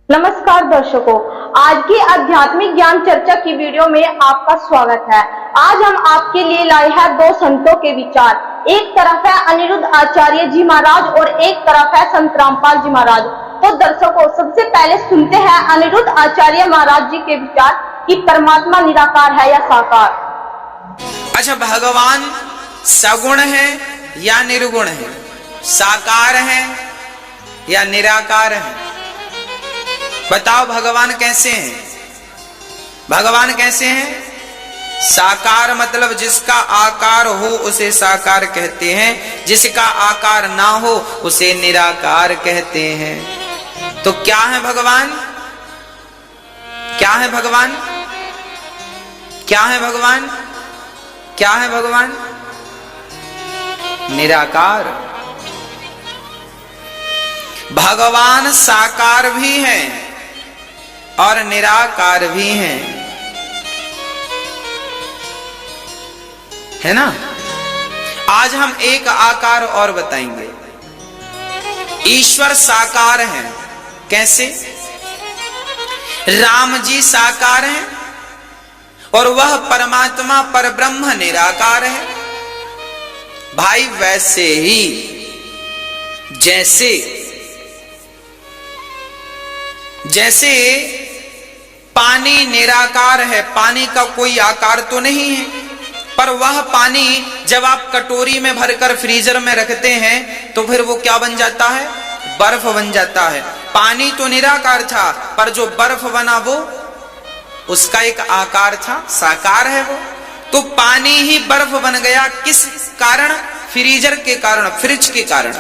नमस्कार दर्शकों, आज की आध्यात्मिक ज्ञान चर्चा की वीडियो में आपका स्वागत है। आज हम आपके लिए लाए हैं दो संतों के विचार। एक तरफ है अनिरुद्ध आचार्य जी महाराज और एक तरफ है संत रामपाल जी महाराज। तो दर्शकों, सबसे पहले सुनते हैं अनिरुद्ध आचार्य महाराज जी के विचार कि परमात्मा निराकार है या साकार। अच्छा, भगवान सगुण है या निर्गुण है, साकार है या निराकार है? बताओ, भगवान कैसे हैं? भगवान कैसे हैं? साकार मतलब जिसका आकार हो उसे साकार कहते हैं, जिसका आकार ना हो उसे निराकार कहते हैं। तो क्या है भगवान? क्या है भगवान? क्या है भगवान? क्या है भगवान? निराकार। भगवान साकार भी हैं और निराकार भी हैं, है ना? आज हम एक आकार और बताएंगे। ईश्वर साकार हैं। कैसे? राम जी साकार हैं और वह परमात्मा परब्रह्म निराकार है। भाई, वैसे ही जैसे पानी निराकार है, पानी का कोई आकार तो नहीं है, पर वह पानी जब आप कटोरी में भरकर फ्रीजर में रखते हैं तो फिर वो क्या बन जाता है? बर्फ बन जाता है। पानी तो निराकार था, पर जो बर्फ बना वो उसका एक आकार था, साकार है वो। तो पानी ही बर्फ बन गया, किस कारण? फ्रीजर के कारण, फ्रिज के कारण।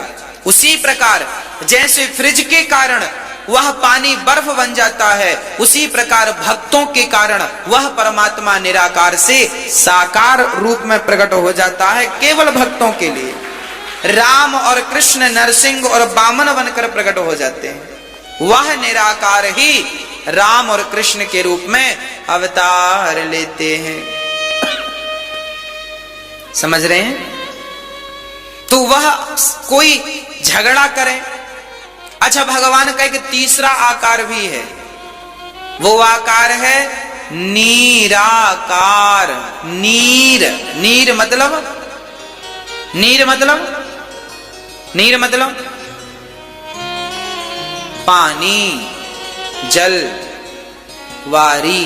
उसी प्रकार जैसे फ्रिज के कारण वह पानी बर्फ बन जाता है, उसी प्रकार भक्तों के कारण वह परमात्मा निराकार से साकार रूप में प्रकट हो जाता है, केवल भक्तों के लिए। राम और कृष्ण नरसिंह और वामन बनकर प्रकट हो जाते हैं। वह निराकार ही राम और कृष्ण के रूप में अवतार लेते हैं। समझ रहे हैं? तो वह कोई झगड़ा करे। अच्छा, भगवान का एक तीसरा आकार भी है, वो आकार है निराकार। नीर मतलब पानी, जल, वारी।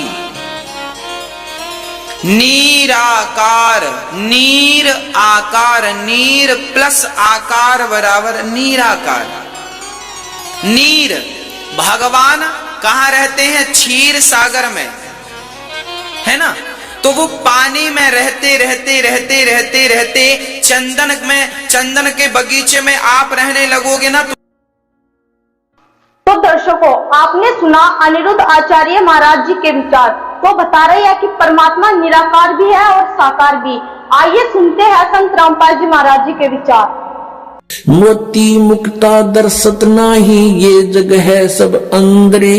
निराकार, नीर आकार, नीर प्लस आकार बराबर निराकार। नीर, भगवान कहां रहते हैं? क्षीर सागर में, है ना? तो वो पानी में रहते रहते रहते रहते रहते चंदन के बगीचे में आप रहने लगोगे ना। तो दर्शकों, आपने सुना अनिरुद्ध आचार्य महाराज जी के विचार। तो बता रहे हैं कि परमात्मा निराकार भी है और साकार भी। आइए सुनते हैं संत रामपाल जी महाराज जी के विचार। मोती मुक्ता दर्शत नाही, ये जग है सब अंदरे।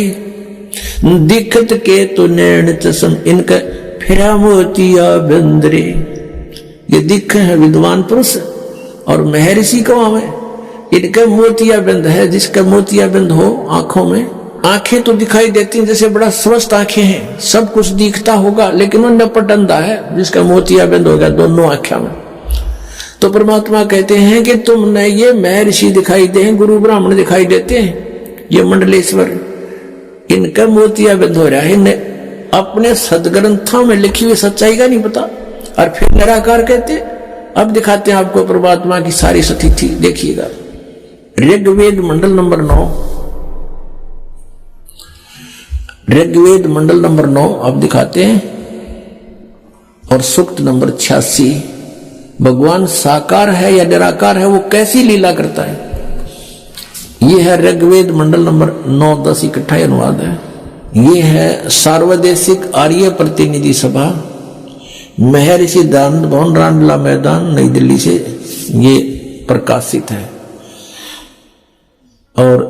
दिखत के तो नैन चसन, इनका फिरा मोतिया बंदरे। ये दिख है विद्वान पुरुष और महर्षि को हमें, इनका मोतिया बंद है। जिसका मोतिया बंद हो आंखों में, आंखें तो दिखाई देती हैं जैसे बड़ा स्वस्थ आंखें हैं, सब कुछ दिखता होगा, लेकिन वो नपट अंधा है जिसका मोतिया बंद हो गया दोनों आंखों में। तो परमात्मा कहते हैं कि तुमने ये महर्षि दिखाई दे, गुरु ब्राह्मण दिखाई देते हैं, ये मंडलेश्वर, इनका मोतिया बंद हो रहा है। इन्हें अपने सदग्रंथों में लिखी हुई सच्चाई का नहीं पता, और फिर निराकार कहते। अब दिखाते हैं आपको परमात्मा की सारी स्थिति। देखिएगा, ऋग्वेद मंडल नंबर 9, ऋग्वेद मंडल नंबर 9 अब दिखाते हैं, और सूक्त नंबर 86। भगवान साकार है या निराकार है, वो कैसी लीला करता है। ये है ऋग्वेद मंडल नंबर 9, 10 इकट्ठा अनुवाद है। ये है सार्वदेशिक आर्य प्रतिनिधि सभा, महर्षि दानंद भवन, रामलीला मैदान, नई दिल्ली से ये प्रकाशित है। और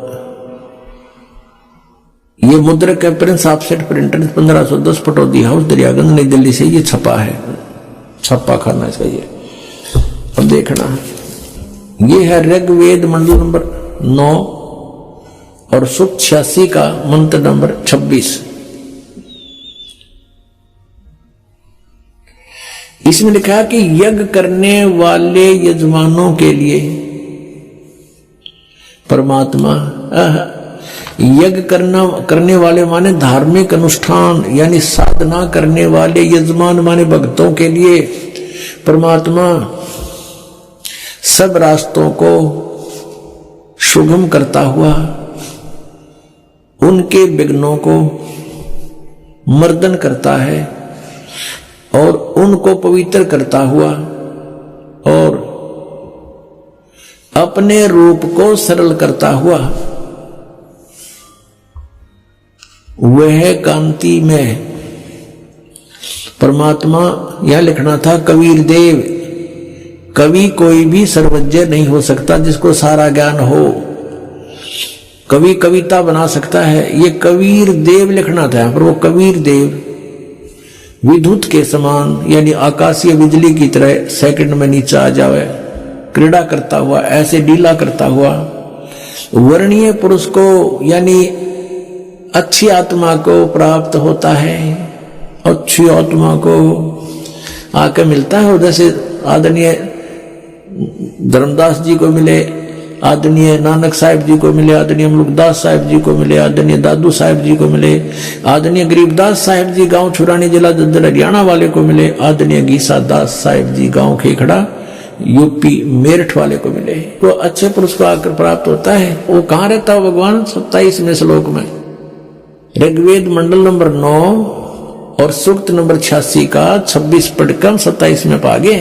ये मुद्रक है Prince offset printer, 1510, Pataudi house, Daryaganj, नई दिल्ली से ये छपा है। छप्पा खाना इसका ये। अब देखना, ये है ऋग्वेद मंडल नंबर 9 और सूक्त 86 का मंत्र नंबर 26। इसमें लिखा है कि यज्ञ करने वाले यजमानों के लिए परमात्मा, यज्ञ करने वाले माने धार्मिक अनुष्ठान यानी साधना करने वाले यजमान माने भक्तों के लिए परमात्मा सब रास्तों को सुगम करता हुआ उनके विघ्नों को मर्दन करता है और उनको पवित्र करता हुआ और अपने रूप को सरल करता हुआ वह कांति में परमात्मा, यह लिखना था कबीर देव, कवि कोई भी सर्वज्ञ नहीं हो सकता जिसको सारा ज्ञान हो। कवि कविता बना सकता है, ये कबीर देव लिखना था, पर वो कबीर देव विद्युत के समान यानी आकाशीय बिजली की तरह सेकंड में नीचे आ जावे, क्रीड़ा करता हुआ, ऐसे लीला करता हुआ वर्णीय पुरुष को यानी अच्छी आत्मा को प्राप्त होता है। अच्छी आत्मा को आके मिलता है, जैसे आदरणीय धर्मदास जी को मिले, आदरणीय नानक साहिब जी को मिले, आदरणीय मुलुकदास साहिब जी को मिले, आदरणीय दादू साहिब जी को मिले, आदरणीय गरीबदास साहिब जी गांव छुरानी जिला दद्दर हरियाणा वाले को मिले, आदरणीय गीसा दास साहिब जी गांव खेखड़ा यूपी मेरठ वाले को मिले। तो अच्छे पुरुष को आकर प्राप्त होता है। वो कहाँ रहता है भगवान? 27वें श्लोक में ऋग्वेद मंडल नंबर 9 और सूक्त नंबर 86 का 26 पढ़कर 27 में पागे।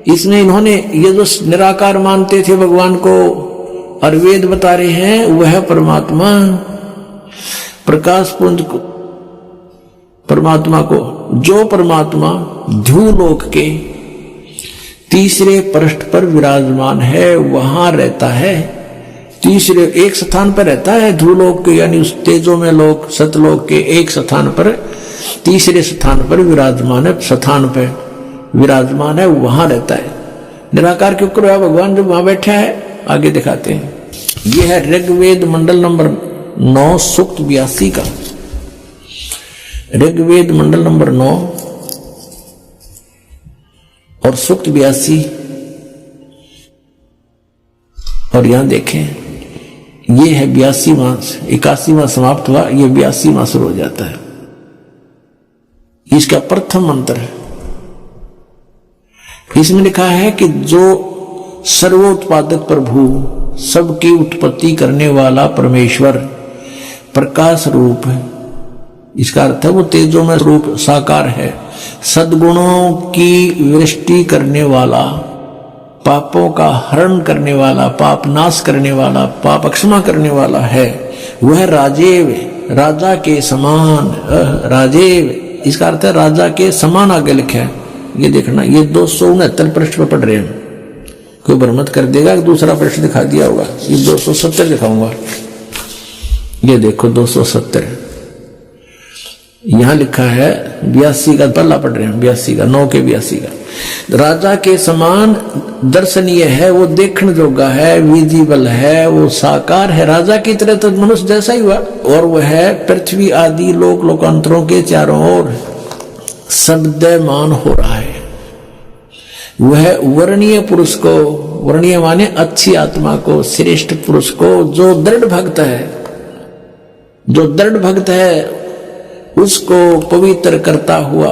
इसमें इन्होंने ये जो निराकार मानते थे भगवान को और वेद बता रहे हैं वह परमात्मा प्रकाश पुंज को, परमात्मा को, जो परमात्मा ध्रुवलोक के तीसरे पृष्ठ पर विराजमान है वहां रहता है। तीसरे एक स्थान पर रहता है ध्रुवलोक के यानी उस तेजो में लोक सतलोक के एक स्थान पर, तीसरे स्थान पर विराजमान है, स्थान पर विराजमान है, वहां रहता है। निराकार के ऊपर है भगवान जो वहां बैठा है, आगे दिखाते हैं। यह है ऋग्वेद मंडल नंबर 9 सूक्त 82 का, ऋग्वेद मंडल नंबर 9 और सूक्त 82। और यहां देखें ये है 82वां, 81वां समाप्त हुआ, ये 82वां शुरू हो जाता है। इसका प्रथम मंत्र है। इसमें लिखा है कि जो सर्वोत्पादक प्रभु, सबकी उत्पत्ति करने वाला परमेश्वर प्रकाश रूप है। इसका अर्थ है वो तेजो में रूप साकार है, सद्गुणों की वृष्टि करने वाला, पापों का हरण करने वाला, पाप नाश करने वाला, पाप क्षमा करने वाला है। वह राजेव, राजा के समान, राजेव इसका अर्थ है राजा के समान आगे लिखा है। ये देखना, ये 269 पृष्ठ पर पढ़ रहे हैं। कोई भ्रमित कर देगा कि दूसरा पृष्ठ दिखा दिया होगा, ये 270 दिखाऊंगा। ये देखो 270 यहां लिखा है। 82 का पहला पढ़ रहे हैं, 82 का 9 के 82 का। राजा के समान दर्शनीय है, वो देखने जोगा है, विजिबल है, वो साकार है, राजा की तरह तो मनुष्य जैसा ही हुआ। और वह है पृथ्वी आदि लोक लोकांतरों के चारों ओर शब्दमान हो रहा है। वह वर्णीय पुरुष को, वर्णीय माने अच्छी आत्मा को, श्रेष्ठ पुरुष को, जो दृढ़ भक्त है, जो दृढ़ भक्त है उसको पवित्र करता हुआ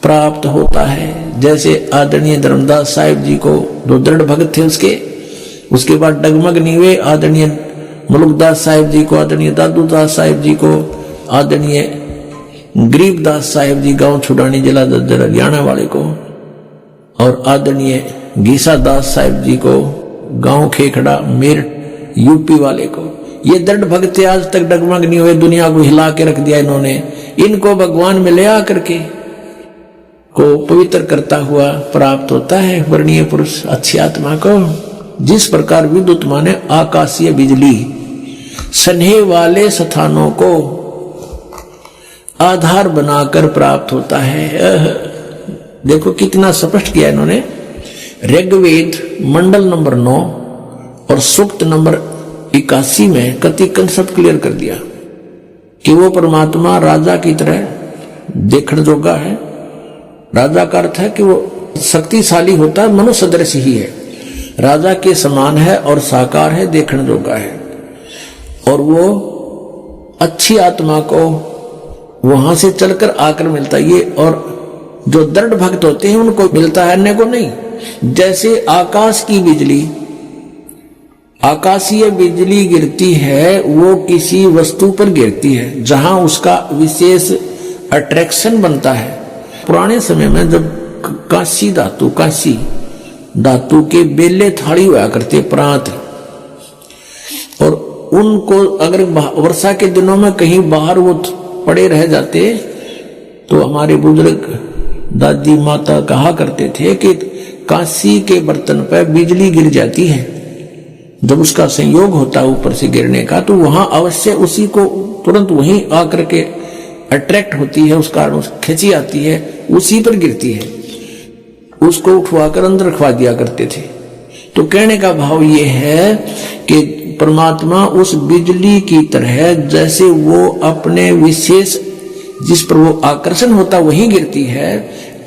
प्राप्त होता है। जैसे आदरणीय धर्मदास साहिब जी को जो दृढ़ भक्त थे उसके बाद डगमग नहीं हुए, आदरणीय मुलुकदास साहिब जी को, आदरणीय दादू दास साहिब जी को, आदरणीय गरीबदास साहिब जी गांव छुड़ानी जिला दद्दर हरियाणा वाले को, और आदरणीय गीसा दास साहिब जी को गांव खेखड़ा मेरठ यूपी वाले को। ये दृढ़ भक्त आज तक डगमग नहीं हुए, दुनिया को हिला के रख दिया इन्होंने। इनको भगवान में ले आकर के को पवित्र करता हुआ प्राप्त होता है वर्णीय पुरुष अच्छी आत्मा को। जिस प्रकार विद्युत माने आकाशीय बिजली स्नेह वाले स्थानों को आधार बनाकर प्राप्त होता है। देखो कितना स्पष्ट किया इन्होंने। ऋग्वेद मंडल नंबर 9 और सूक्त नंबर 81 में कति कंसेप्ट क्लियर कर दिया कि वो परमात्मा राजा की तरह देखण जोगा है। राजा का अर्थ है कि वो शक्तिशाली होता है, मनुष्य सदृश ही है, राजा के समान है और साकार है, देखण जोगा है। और वो अच्छी आत्मा को वहां से चलकर आकर मिलता है ये, और जो दृढ़ भक्त होते हैं उनको मिलता है, अन्य को नहीं। जैसे आकाश की बिजली, आकाशीय बिजली गिरती है वो किसी वस्तु पर गिरती है जहां उसका विशेष अट्रैक्शन बनता है। पुराने समय में जब कांसी धातु के बेले थाली हुआ करते प्रांत, और उनको अगर वर्षा के दिनों में कहीं बाहर वो पड़े रह जाते तो हमारे बुजुर्ग दादी माता कहा करते थे कि कांसी के बर्तन पर बिजली गिर जाती है, जब उसका संयोग होता है ऊपर से गिरने का तो वहां अवश्य उसी को तुरंत वहीं आकर के अट्रैक्ट होती है, उस कारण खिंची आती है, उसी पर गिरती है। उसको उठवाकर अंदर रखवा दिया करते थे। तो कहने का भाव ये है कि परमात्मा उस बिजली की तरह जैसे वो अपने विशेष जिस पर वो आकर्षण होता वहीं गिरती है,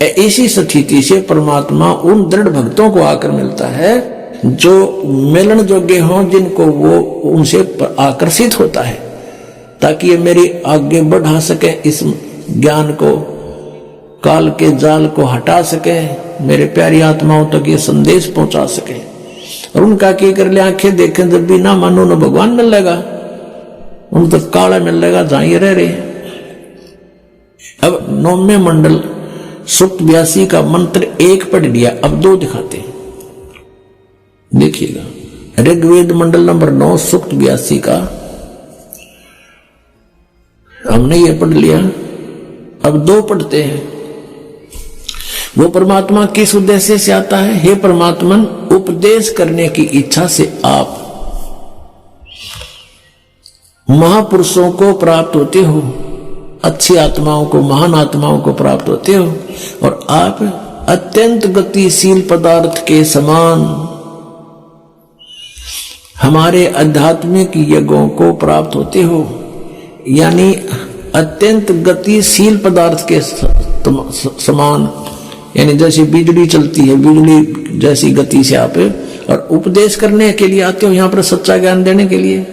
ऐसी स्थिति से परमात्मा उन दृढ़ भक्तों को आकर मिलता है जो मिलन योग्य हों, जिनको वो उनसे आकर्षित होता है, ताकि ये मेरी आगे बढ़ा सके, इस ज्ञान को, काल के जाल को हटा सके, मेरे प्यारी आत्माओं तक ये संदेश पहुंचा सके। और उनका क्या कर ले, आंखें देखें जब भी ना मानो न भगवान मिलेगा, उन तक काला मिलेगा जहां ये रह रहे हैं। अब 9वें मंडल सूक्त 82 का मंत्र 1 पढ़ लिया, अब 2 दिखाते हैं, देखिएगा। ऋग्वेद मंडल नंबर 9 सूक्त 82 का हमने ये पढ़ लिया, अब 2 पढ़ते हैं। वो परमात्मा किस उद्देश्य से आता है? हे परमात्मन, उपदेश करने की इच्छा से आप महापुरुषों को प्राप्त होते हो, अच्छी आत्माओं को, महान आत्माओं को प्राप्त होते हो, और आप अत्यंत गतिशील पदार्थ के समान हमारे आध्यात्मिक यज्ञों को प्राप्त होते हो। यानी अत्यंत गतिशील पदार्थ के समान, यानी जैसे बिजली चलती है, बिजली जैसी गति से आप, और उपदेश करने के लिए आते हो यहां पर सच्चा ज्ञान देने के लिए।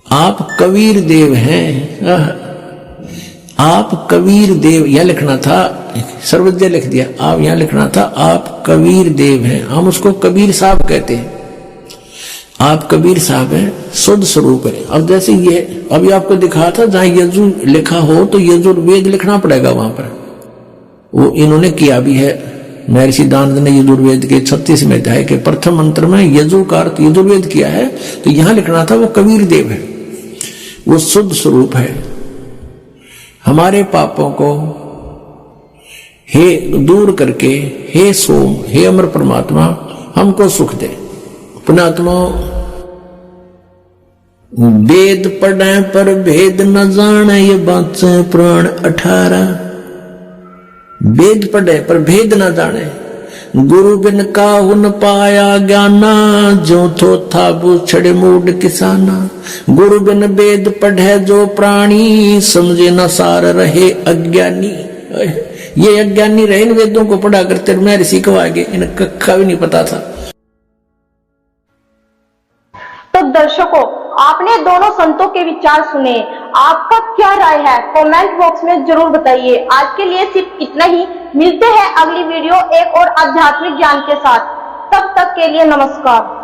आप कबीर देव हैं, आप कबीर देव, यह लिखना था, सर्वज्ञ लिख दिया, आप यहां लिखना था आप कबीर देव हैं। हम उसको कबीर साहब कहते हैं, आप कबीर साहब हैं, शुद्ध स्वरूप है। अब जैसे ये अभी आपको दिखा था, जहां यजु लिखा हो तो यजुर्वेद लिखना पड़ेगा वहां पर, वो इन्होंने किया भी है। महर्षि दानंद ने यजुर्वेद के 36वें अध्याय के प्रथम मंत्र में यजु का अर्थ यजुर्वेद किया है, तो यहां लिखना था वो कबीर देव है, वो शुद्ध स्वरूप है। हमारे पापों को हे दूर करके, हे सोम, हे अमर परमात्मा, हमको सुख दे। पुणात्मा, वेद पढ़े पर भेद न जाने, ये बात से प्राण 18। वेद पढ़े पर भेद न जाने, गुरु बिन काहू न पाया ज्ञाना, जो थो था बूछड़े मूड किसाना। गुरु बिन वेद पढ़े जो प्राणी, समझे न सार रहे अज्ञानी। ये अज्ञानी रहे इन वेदों को पढ़ा करते, मैं ऋषि को आगे इन कक्का भी नहीं पता था। तो दर्शकों, आपने दोनों संतों के विचार सुने, आपका क्या राय है कमेंट बॉक्स में जरूर बताइए। आज के लिए सिर्फ इतना ही, मिलते हैं अगली वीडियो एक और आध्यात्मिक ज्ञान के साथ, तब तक के लिए नमस्कार।